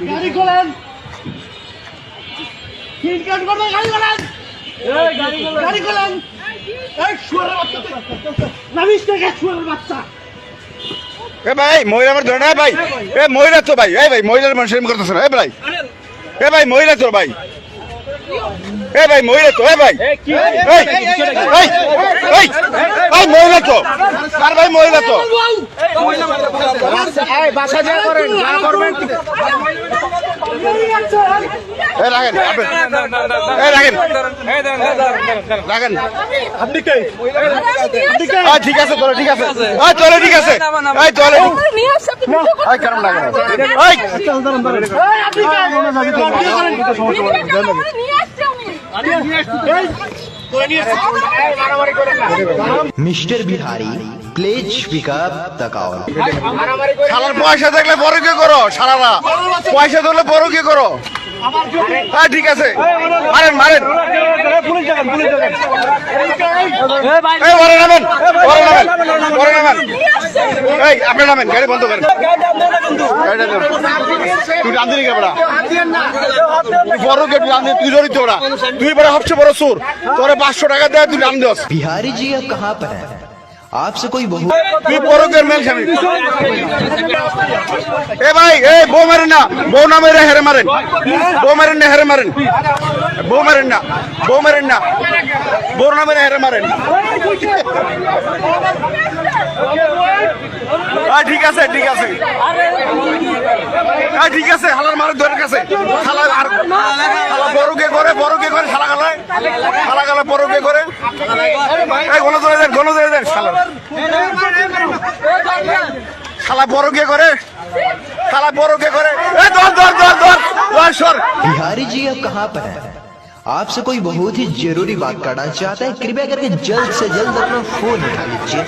গাড়ি খোলেন, গাড়ি খোলেন, গাড়ি খোলেন। এই শুয়ারের বাচ্চা, নামিস থেকে শুয়ারের বাচ্চা। এ ভাই মহিলা আমার ধরে না ভাই, এ মহিলা তো ভাই, এই ভাই মহিলার মানুষের করতেছে না, এ ভাই, এ ভাই মহিলা তো ভাই, এ ভাই মহিলা তো, এ ভাই ভাই মহিলা তো, আর ভাই মহিলা তো বাসা যা করেন, যা করবেন রাখেন, রাখেন আপনি কে? ঠিক আছে চলো, ঠিক আছে চলো, ঠিক আছে চলে কেমন লাগে mister Bihari please pick up the call. শালার পয়সা দেখলে বড় কি করো, শালারা পয়সা ধরলে বড় কি করো। হ্যাঁ ঠিক আছে, মারেন মারেন, ওরে নামেন, ওরে নামেন, ওরে নামেন, এই আপনি নামেন, গাড়ি বন্ধ করেন, তুই টান দিলি কেবড়া, বড় কে টান দিয়ে তুই জড়িত ওরা, তুই বড় সবচেয়ে বড় চোর, তোরে 500 টাকা দেয় তুই টান দিস। बिहारी जी अब कहाँ पर है? आपसे कोई बहु তুই বড় কে মেল স্বামী। এ ভাই এই বউ মারেন না, বউ না মেরে হেরে মারেন, বউ মারেন না হেরে মারেন, বউ মারেন না, বউ মারেন না, বউ না মেরে হেরে মারেন। ঠিক আছে ঠিক আছে, ঠিক আছে, হালার মারের দরের কাছে হালা, আর হালা বড় কে করে, বড় কে করে, শালা গালায় শালা গালা বড় কে করে, এই গণ ধরে দেন, গণ ধরে দেন, শালা শালা বড় কে করে, শালা বড় কে করে, এই ধর ধর ধর ধর ধর সর। बिहारी जी अब कहाँ पर है? आपसे कोई बहुत ही जरूरी बात करना चाहता है, कृपया करके जल्द से जल्द अपना फोन उठा लीजिए।